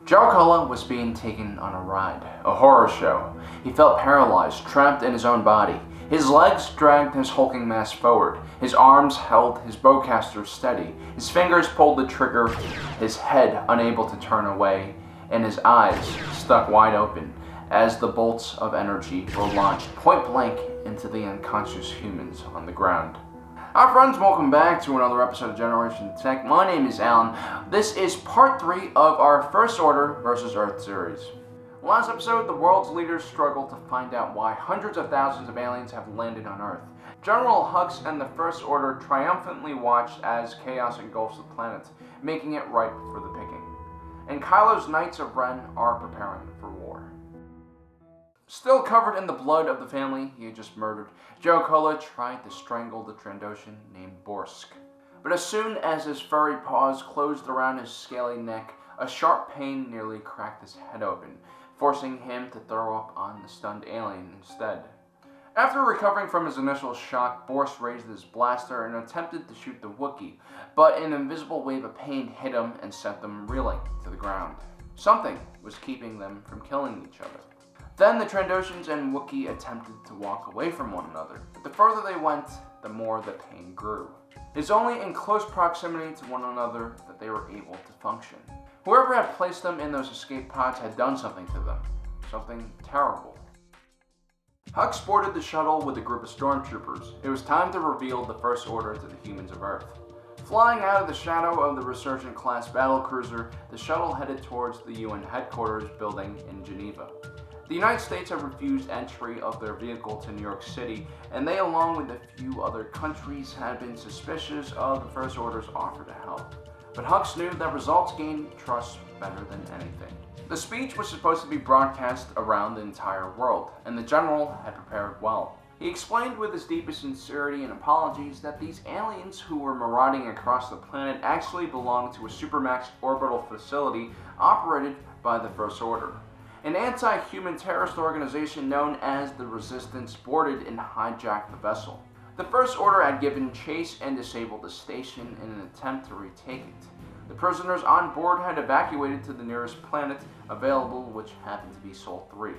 Joe Cullen was being taken on a ride, a horror show. He felt paralyzed, trapped in his own body. His legs dragged his hulking mass forward. His arms held his bowcaster steady. His fingers pulled the trigger, his head unable to turn away, and his eyes stuck wide open as the bolts of energy were launched point blank into the unconscious humans on the ground. Hi friends, welcome back to another episode of Generation Tech. My name is Alan. This is part 3 of our First Order versus Earth series. Last episode, the world's leaders struggled to find out why hundreds of thousands of aliens have landed on Earth. General Hux and the First Order triumphantly watched as chaos engulfs the planet, making it ripe for the picking. And Kylo's Knights of Ren are preparing for war. Still covered in the blood of the family he had just murdered, Joe Cola tried to strangle the Trandoshan named Borsk. But as soon as his furry paws closed around his scaly neck, a sharp pain nearly cracked his head open, forcing him to throw up on the stunned alien instead. After recovering from his initial shock, Borsk raised his blaster and attempted to shoot the Wookiee, but an invisible wave of pain hit him and sent them reeling to the ground. Something was keeping them from killing each other. Then the Trandoshans and Wookiee attempted to walk away from one another, but the further they went, the more the pain grew. It's only in close proximity to one another that they were able to function. Whoever had placed them in those escape pods had done something to them. Something terrible. Hux boarded the shuttle with a group of stormtroopers. It was time to reveal the First Order to the humans of Earth. Flying out of the shadow of the Resurgent-class battlecruiser, the shuttle headed towards the UN headquarters building in Geneva. The United States have refused entry of their vehicle to New York City, and they, along with a few other countries, had been suspicious of the First Order's offer to help. But Hux knew that results gain trust better than anything. The speech was supposed to be broadcast around the entire world, and the general had prepared well. He explained with his deepest sincerity and apologies that these aliens who were marauding across the planet actually belonged to a supermax orbital facility operated by the First Order. An anti-human terrorist organization known as the Resistance boarded and hijacked the vessel. The First Order had given chase and disabled the station in an attempt to retake it. The prisoners on board had evacuated to the nearest planet available, which happened to be Sol 3.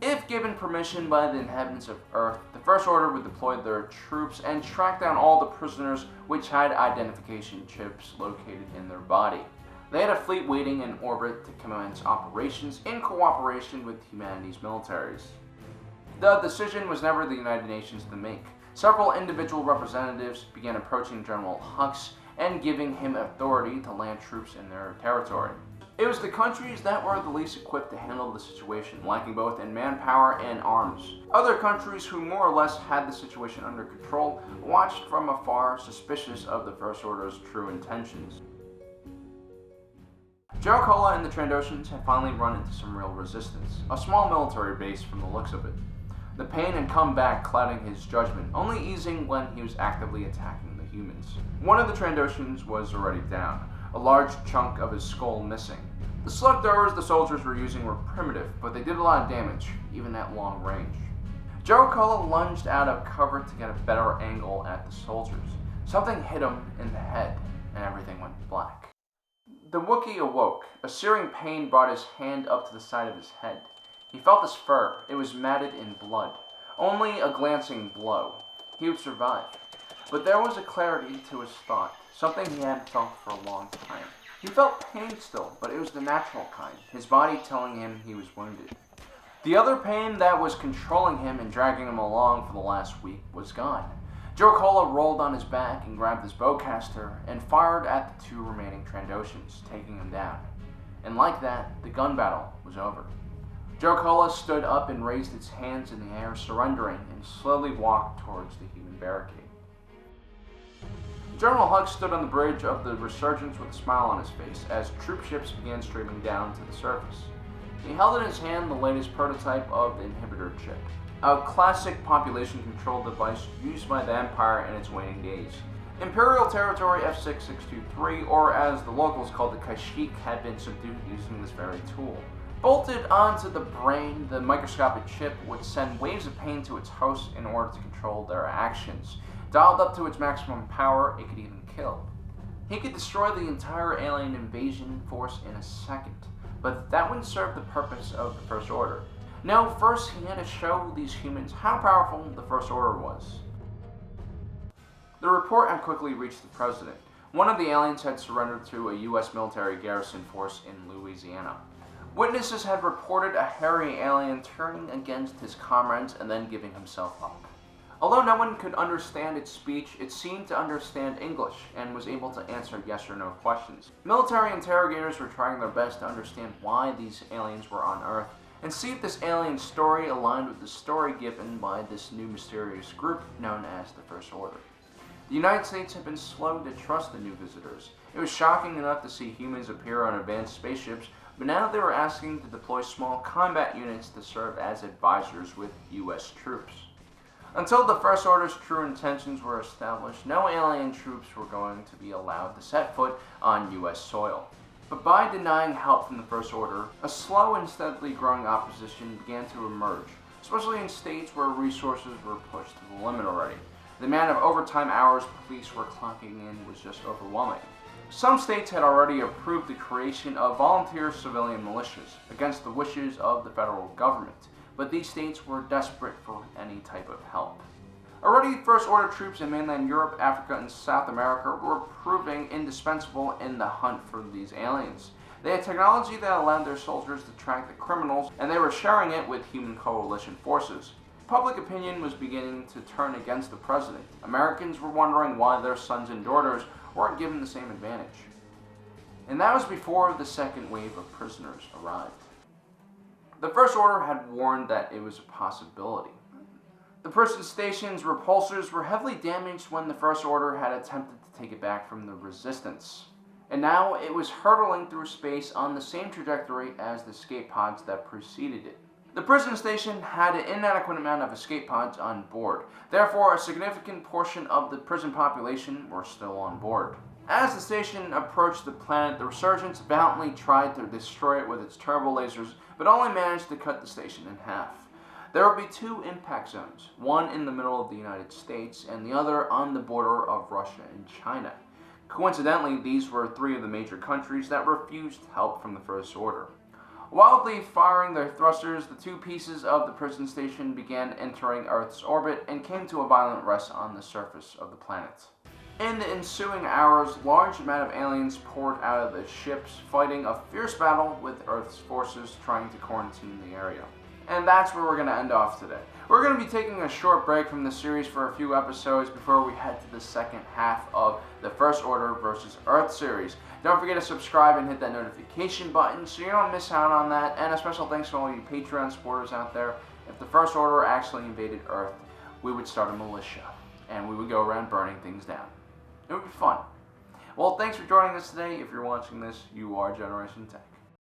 If given permission by the inhabitants of Earth, the First Order would deploy their troops and track down all the prisoners which had identification chips located in their body. They had a fleet waiting in orbit to commence operations in cooperation with humanity's militaries. The decision was never the United Nations to make. Several individual representatives began approaching General Hux and giving him authority to land troops in their territory. It was the countries that were the least equipped to handle the situation, lacking both in manpower and arms. Other countries who more or less had the situation under control watched from afar, suspicious of the First Order's true intentions. Joe Cola and the Trandoshans had finally run into some real resistance, a small military base from the looks of it. The pain had come back, clouding his judgment, only easing when he was actively attacking the humans. One of the Trandoshans was already down, a large chunk of his skull missing. The slug throwers the soldiers were using were primitive, but they did a lot of damage, even at long range. Joe Cola lunged out of cover to get a better angle at the soldiers. Something hit him in the head, and everything went black. The Wookiee awoke. A searing pain brought his hand up to the side of his head. He felt his fur. It was matted in blood. Only a glancing blow. He would survive. But there was a clarity to his thought, something he hadn't felt for a long time. He felt pain still, but it was the natural kind, his body telling him he was wounded. The other pain that was controlling him and dragging him along for the last week was gone. Joe Cola rolled on his back and grabbed his bowcaster and fired at the 2 remaining Trandoshans, taking them down. And like that, the gun battle was over. Joe Cola stood up and raised its hands in the air, surrendering, and slowly walked towards the human barricade. General Hux stood on the bridge of the Resurgence with a smile on his face as troop ships began streaming down to the surface. He held in his hand the latest prototype of the inhibitor chip, a classic population control device used by the Empire in its waning days. Imperial Territory F6623, or as the locals called it, Kashyyyk, had been subdued using this very tool. Bolted onto the brain, the microscopic chip would send waves of pain to its host in order to control their actions. Dialed up to its maximum power, it could even kill. He could destroy the entire alien invasion force in a second. but that wouldn't serve the purpose of the First Order. No, first he had to show these humans how powerful the First Order was. The report had quickly reached the president. One of the aliens had surrendered to a U.S. military garrison force in Louisiana. Witnesses had reported a hairy alien turning against his comrades and then giving himself up. Although no one could understand its speech, it seemed to understand English and was able to answer yes or no questions. Military interrogators were trying their best to understand why these aliens were on Earth and see if this alien story aligned with the story given by this new mysterious group known as the First Order. The United States had been slow to trust the new visitors. It was shocking enough to see humans appear on advanced spaceships, but now they were asking to deploy small combat units to serve as advisors with U.S. troops. Until the First Order's true intentions were established, no alien troops were going to be allowed to set foot on U.S. soil. But by denying help from the First Order, a slow and steadily growing opposition began to emerge, especially in states where resources were pushed to the limit already. The amount of overtime hours police were clocking in was just overwhelming. Some states had already approved the creation of volunteer civilian militias against the wishes of the federal government, but these states were desperate for any type of help. Already, First Order troops in mainland Europe, Africa, and South America were proving indispensable in the hunt for these aliens. They had technology that allowed their soldiers to track the criminals, and they were sharing it with human coalition forces. Public opinion was beginning to turn against the president. Americans were wondering why their sons and daughters weren't given the same advantage. And that was before the second wave of prisoners arrived. The First Order had warned that it was a possibility. The prison station's repulsors were heavily damaged when the First Order had attempted to take it back from the Resistance. And now it was hurtling through space on the same trajectory as the escape pods that preceded it. The prison station had an inadequate amount of escape pods on board. Therefore, a significant portion of the prison population were still on board. As the station approached the planet, the Resurgence valiantly tried to destroy it with its turbo lasers, but only managed to cut the station in half. There would be two impact zones, one in the middle of the United States and the other on the border of Russia and China. Coincidentally, these were three of the major countries that refused help from the First Order. Wildly firing their thrusters, the two pieces of the prison station began entering Earth's orbit and came to a violent rest on the surface of the planet. In the ensuing hours, large amount of aliens poured out of the ships, fighting a fierce battle with Earth's forces trying to quarantine the area. And that's where we're going to end off today. We're going to be taking a short break from the series for a few episodes before we head to the second half of the First Order versus Earth series. Don't forget to subscribe and hit that notification button so you don't miss out on that. And a special thanks to all you Patreon supporters out there. If the First Order actually invaded Earth, we would start a militia and we would go around burning things down. It would be fun. Well, thanks for joining us today. If you're watching this, you are Generation Tech.